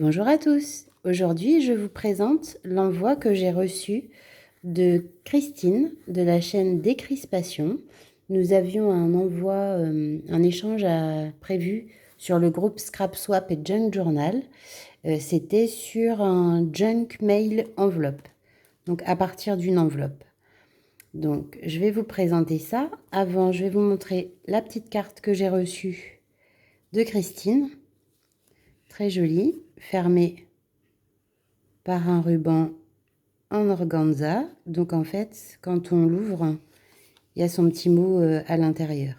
Bonjour à tous. Aujourd'hui, je vous présente l'envoi que j'ai reçu de Christine de la chaîne Décrispation. Nous avions un envoi, un échange prévu sur le groupe Scrap Swap et Junk Journal. C'était sur un junk mail enveloppe, donc à partir d'une enveloppe. Donc, je vais vous présenter ça. Avant, je vais vous montrer la petite carte que j'ai reçue de Christine. Très jolie, fermée par un ruban en organza. Donc en fait, quand on l'ouvre, il y a son petit mot à l'intérieur.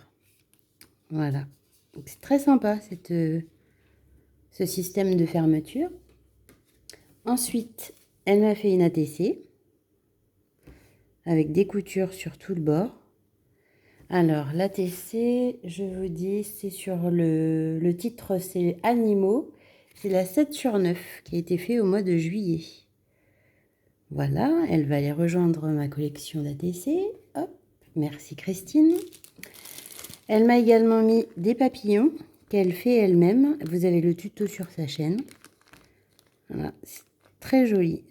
Voilà. Donc c'est très sympa ce système de fermeture. Ensuite, elle m'a fait une ATC avec des coutures sur tout le bord. Alors l'ATC, je vous dis, c'est sur le titre, c'est Animaux. C'est la 7/9 qui a été fait au mois de juillet. Voilà, elle va aller rejoindre ma collection d'ATC. Hop, merci Christine. Elle m'a également mis des papillons qu'elle fait elle-même. Vous avez le tuto sur sa chaîne. Voilà, c'est très joli.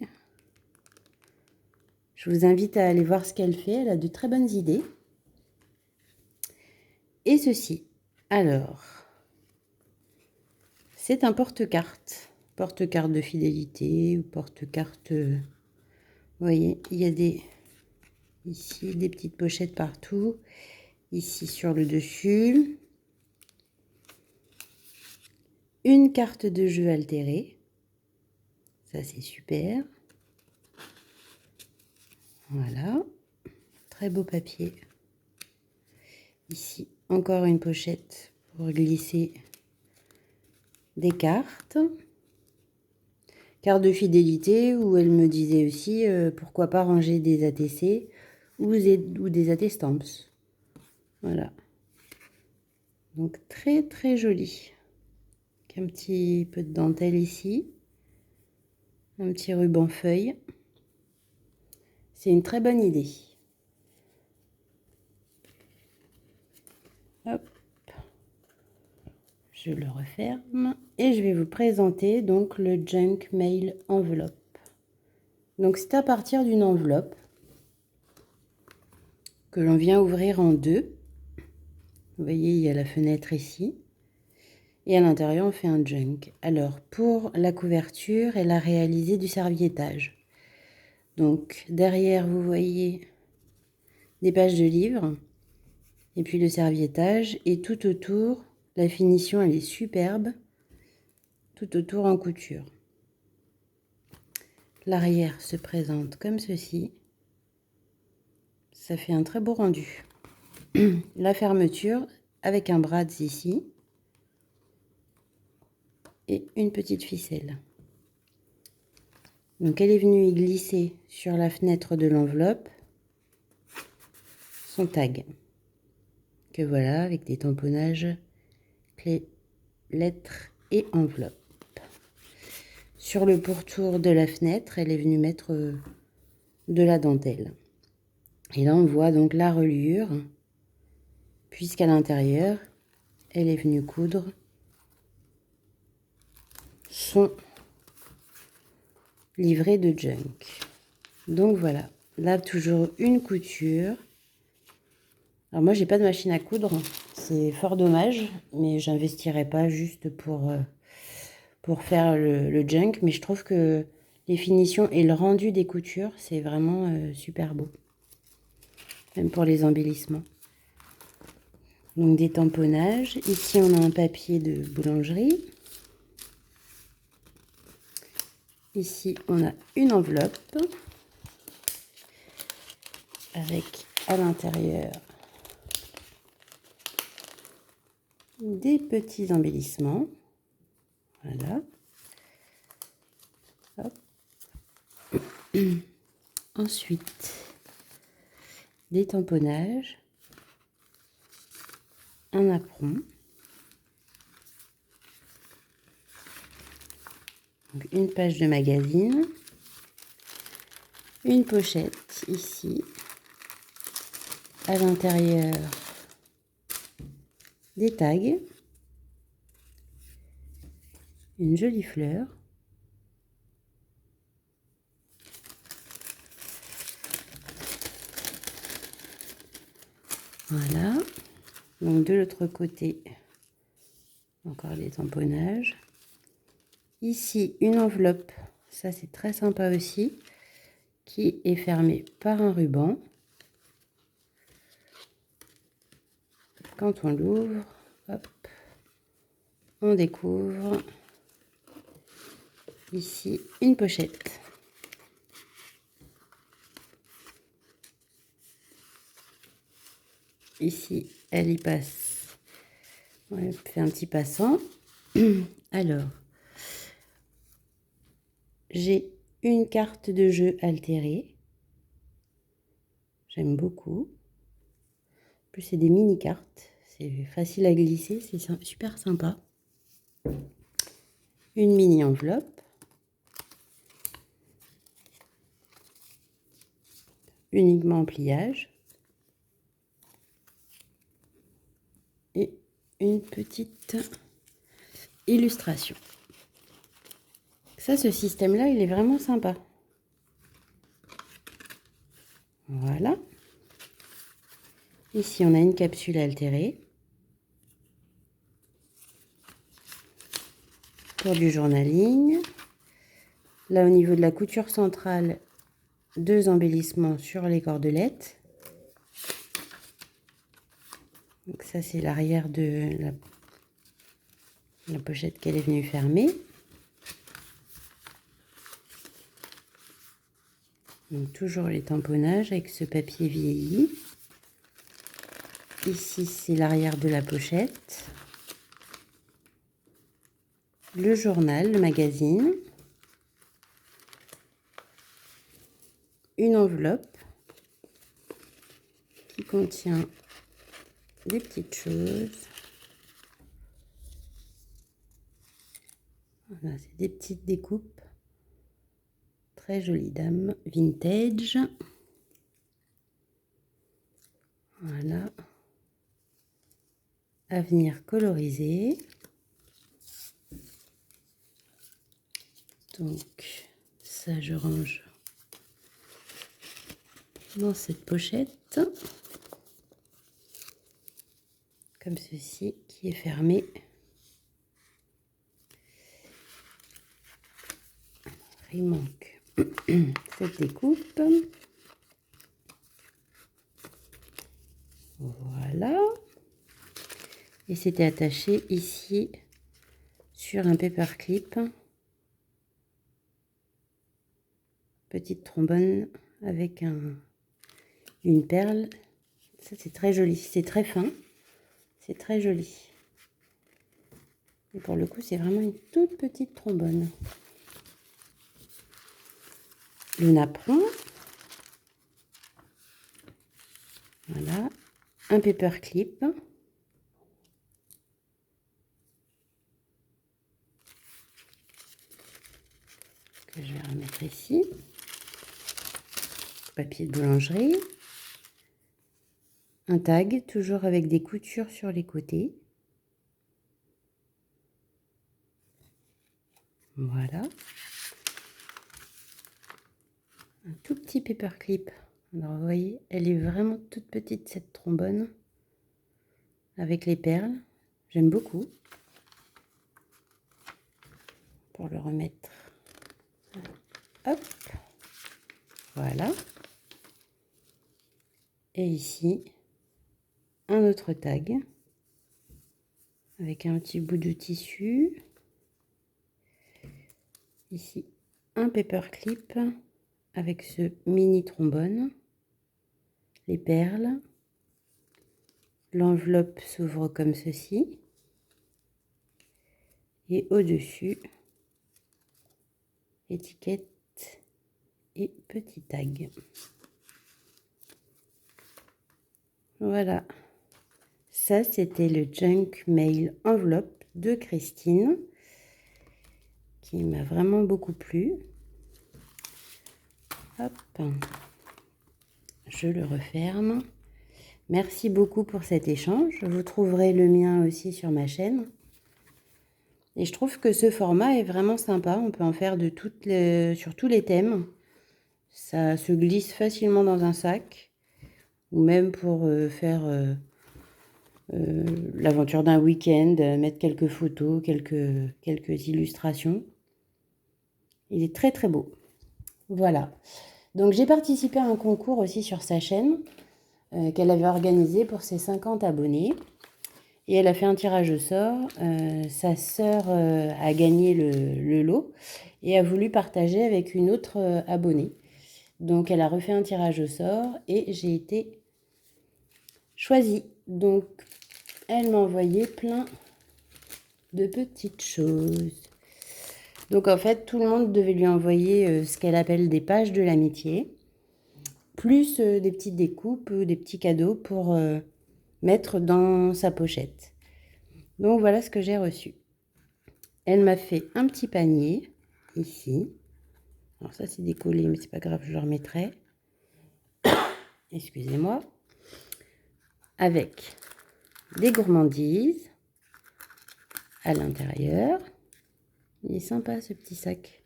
Je vous invite à aller voir ce qu'elle fait. Elle a de très bonnes idées. Et ceci. Alors, c'est un porte-carte. Porte-carte de fidélité ou porte-carte... vous voyez, il y a ici des petites pochettes partout. Ici sur le dessus. Une carte de jeu altérée. Ça, c'est super. Voilà. Très beau papier. Ici, encore une pochette pour glisser des cartes. Carte de fidélité où elle me disait aussi pourquoi pas ranger des ATC ou des AT Stamps. Voilà. Donc très très joli. Avec un petit peu de dentelle ici. Un petit ruban feuille. C'est une très bonne idée. Hop. Je le referme et je vais vous présenter donc le junk mail enveloppe. Donc c'est à partir d'une enveloppe que l'on vient ouvrir en deux. Vous voyez, il y a la fenêtre ici. Et à l'intérieur, on fait un junk. Alors, pour la couverture, elle a réalisé du serviettage. Donc, derrière, vous voyez des pages de livres. Et puis le serviettage. Et tout autour, la finition, elle est superbe. Tout autour en couture. L'arrière se présente comme ceci. Ça fait un très beau rendu. La fermeture avec un brads ici. Et une petite ficelle. Donc elle est venue y glisser sur la fenêtre de l'enveloppe son tag. Que voilà, avec des tamponnages, clés, lettres et enveloppe. Sur le pourtour de la fenêtre, elle est venue mettre de la dentelle. Et là, on voit donc la reliure, puisqu'à l'intérieur, elle est venue coudre son livret de junk. Donc voilà, là toujours une couture. Alors moi, j'ai pas de machine à coudre, c'est fort dommage, mais j'investirai pas juste pour faire le junk. Mais je trouve que les finitions et le rendu des coutures, c'est vraiment super beau. Même pour les embellissements. Donc des tamponnages. Ici, on a un papier de boulangerie. Ici, on a une enveloppe avec à l'intérieur des petits embellissements. Voilà. Hop. Ensuite, des tamponnages, un apron, donc une page de magazine, une pochette ici, à l'intérieur des tags, une jolie fleur, Voilà. Donc de l'autre côté, encore les tamponnages. Ici, une enveloppe. Ça, c'est très sympa aussi. Qui est fermée par un ruban. Quand on l'ouvre, hop, on découvre ici une pochette. Ici, elle y passe. On fait un petit passant. Alors, j'ai une carte de jeu altérée. J'aime beaucoup. En plus, c'est des mini-cartes. C'est facile à glisser, c'est super sympa. Une mini-enveloppe. Uniquement en pliage. Et une petite illustration. Ça, ce système-là, il est vraiment sympa. Voilà. Ici, on a une capsule altérée pour du journaling. Là, au niveau de la couture centrale, 2 embellissements sur les cordelettes. Donc ça, c'est l'arrière de la pochette qu'elle est venue fermer. Donc toujours les tamponnages avec ce papier vieilli. Ici, c'est l'arrière de la pochette. Le journal, le magazine. Une enveloppe qui contient des petites choses. Voilà, c'est des petites découpes. Très jolie dame, vintage. Voilà. À venir coloriser. Donc, ça, je range dans cette pochette. Comme ceci, qui est fermé. Il manque cette découpe. Voilà. Et c'était attaché ici sur un paperclip. Petite trombone avec une perle. Ça, c'est très joli. C'est très fin. C'est très joli. Et pour le coup, c'est vraiment une toute petite trombone. Le napperon. Voilà. Un paperclip. Que je vais remettre ici. Papier de boulangerie. Un tag, toujours avec des coutures sur les côtés. Voilà. Un tout petit paperclip. Alors vous voyez, elle est vraiment toute petite cette trombone. Avec les perles. J'aime beaucoup. Pour le remettre. Hop. Voilà. Et ici, un autre tag. Avec un petit bout de tissu. Ici, un paperclip avec ce mini trombone, les perles. L'enveloppe s'ouvre comme ceci. Et au-dessus, étiquette et petit tag. Voilà. Ça, c'était le Junk Mail Enveloppe de Christine, qui m'a vraiment beaucoup plu. Hop, je le referme. Merci beaucoup pour cet échange. Vous trouverez le mien aussi sur ma chaîne. Et je trouve que ce format est vraiment sympa. On peut en faire sur tous les thèmes. Ça se glisse facilement dans un sac. ou même pour faire l'aventure d'un week-end, mettre quelques photos, quelques illustrations. Il est très très beau. Voilà. Donc j'ai participé à un concours aussi sur sa chaîne qu'elle avait organisé pour ses 50 abonnés. Et elle a fait un tirage au sort. Sa sœur a gagné le lot et a voulu partager avec une autre abonnée. Donc elle a refait un tirage au sort et j'ai été choisie. Donc elle m'a envoyé plein de petites choses. Donc en fait, tout le monde devait lui envoyer ce qu'elle appelle des pages de l'amitié, plus des petites découpes, des petits cadeaux pour mettre dans sa pochette. Donc voilà ce que j'ai reçu. Elle m'a fait un petit panier, ici. Alors ça c'est décollé, mais c'est pas grave, je le remettrai. Excusez-moi. Avec des gourmandises à l'intérieur. Il est sympa ce petit sac.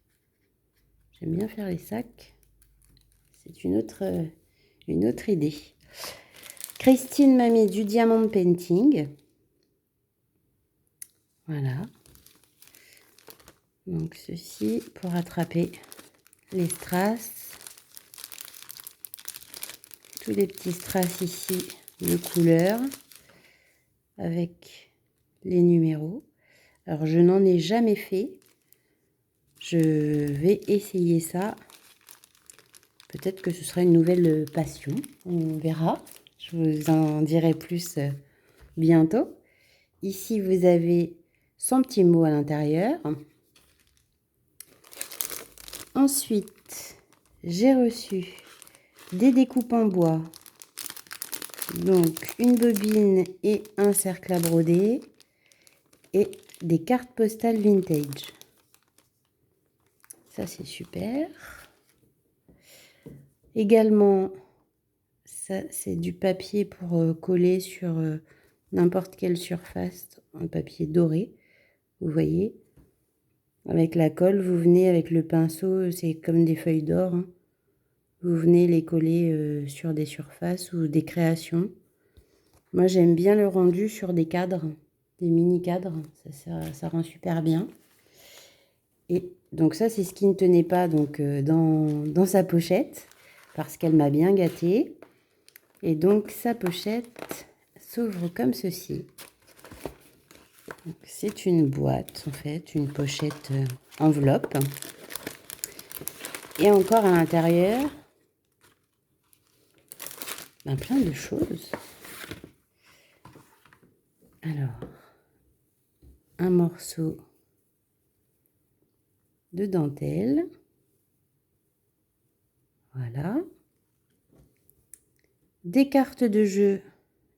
J'aime bien faire les sacs. C'est une autre idée. Christine m'a mis du diamond painting. Voilà. Donc ceci pour attraper les strass. Tous les petits strass ici de couleur avec les numéros. Alors je n'en ai jamais fait. Je vais essayer ça. Peut-être que ce sera une nouvelle passion. On verra. Je vous en dirai plus bientôt. Ici, vous avez son petit mot à l'intérieur. Ensuite, j'ai reçu des découpes en bois. Donc, une bobine et un cercle à broder. Et des cartes postales vintage. Ça, c'est super. Également, ça, c'est du papier pour coller sur n'importe quelle surface. Un papier doré, vous voyez. Avec la colle, vous venez avec le pinceau, c'est comme des feuilles d'or. Hein. Vous venez les coller sur des surfaces ou des créations. Moi, j'aime bien le rendu sur des cadres, des mini-cadres. Ça rend super bien. Et donc ça, c'est ce qui ne tenait pas donc, dans sa pochette, parce qu'elle m'a bien gâtée. Et donc, sa pochette s'ouvre comme ceci. C'est une boîte, en fait, une pochette enveloppe. Et encore à l'intérieur, plein de choses. Alors, un morceau de dentelle. Voilà. Des cartes de jeu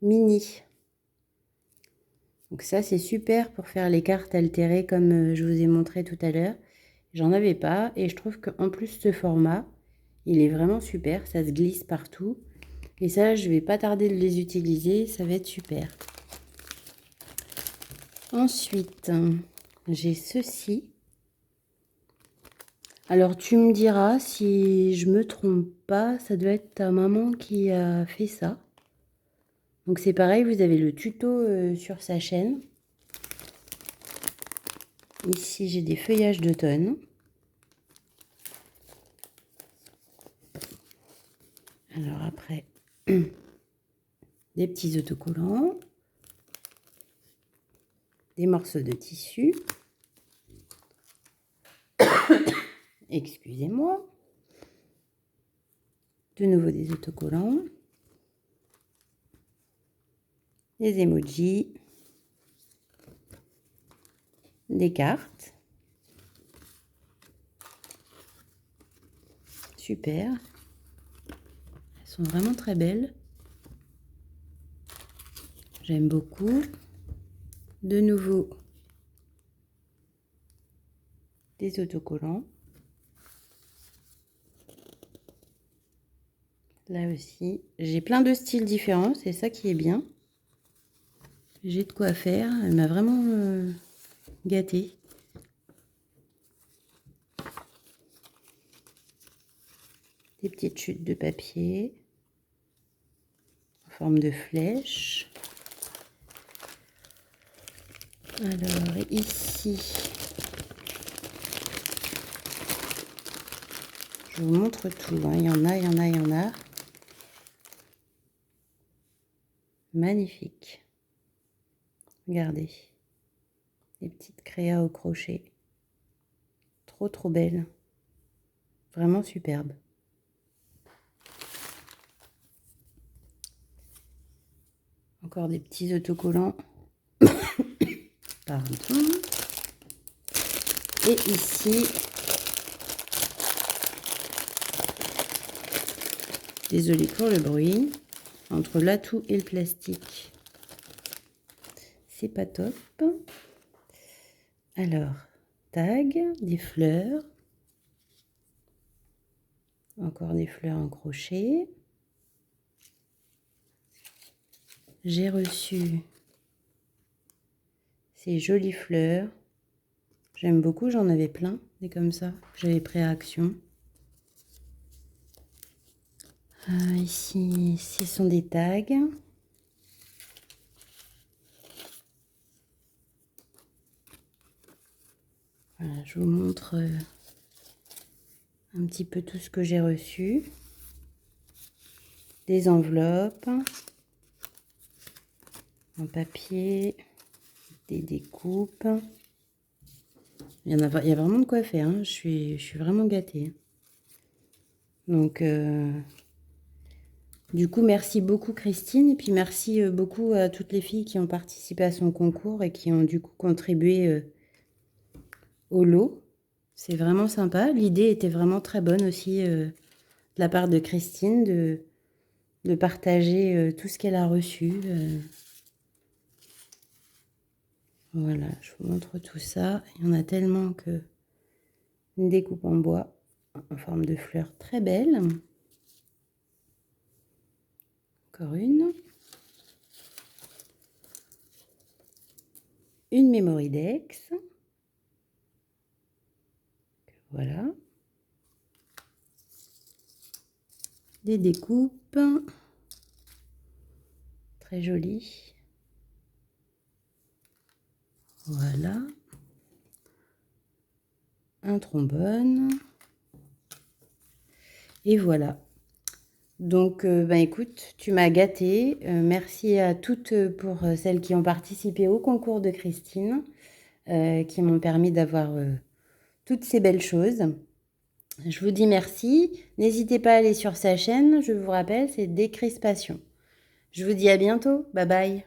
mini. Donc ça, c'est super pour faire les cartes altérées comme je vous ai montré tout à l'heure. J'en avais pas et je trouve qu'en plus, ce format, il est vraiment super. Ça se glisse partout. Et ça, je vais pas tarder de les utiliser. Ça va être super. Ensuite, j'ai ceci. Alors, tu me diras si je me trompe pas, ça doit être ta maman qui a fait ça. Donc, c'est pareil, vous avez le tuto sur sa chaîne. Ici, j'ai des feuillages d'automne. Alors après, des petits autocollants. Des morceaux de tissu. Excusez-moi. De nouveau des autocollants. Des emojis. Des cartes. Super. Elles sont vraiment très belles. J'aime beaucoup. De nouveau, des autocollants. Là aussi, j'ai plein de styles différents, c'est ça qui est bien. J'ai de quoi faire, elle m'a vraiment gâtée. Des petites chutes de papier. forme de flèche. Alors ici, je vous montre tout, hein. Il y en a, il y en a, il y en a. Magnifique. Regardez. Des petites créas au crochet. Trop, trop belles. Vraiment superbe. Encore des petits autocollants. Pardon. Et ici, désolée pour le bruit, entre l'atout et le plastique, c'est pas top. Alors, tag, des fleurs, encore des fleurs en crochet. J'ai reçu ces jolies fleurs. J'aime beaucoup, j'en avais plein, des comme ça, que j'avais pris à Action. Ici, ce sont des tags. Voilà, je vous montre un petit peu tout ce que j'ai reçu. Des enveloppes en papier, des découpes. Il y a vraiment de quoi faire, hein. Je suis vraiment gâtée. Donc, du coup, merci beaucoup Christine. Et puis merci beaucoup à toutes les filles qui ont participé à son concours et qui ont du coup contribué au lot. C'est vraiment sympa. L'idée était vraiment très bonne aussi de la part de Christine de partager tout ce qu'elle a reçu. Voilà, je vous montre tout ça. Il y en a tellement que une découpe en bois en forme de fleur très belle. Encore une. Une Mémoridex. Voilà. Des découpes. Très jolies. Voilà. Un trombone. Et voilà. Donc, écoute, tu m'as gâtée. Merci à toutes pour celles qui ont participé au concours de Christine, qui m'ont permis d'avoir toutes ces belles choses. Je vous dis merci. N'hésitez pas à aller sur sa chaîne. Je vous rappelle, c'est Décrispation. Je vous dis à bientôt. Bye bye.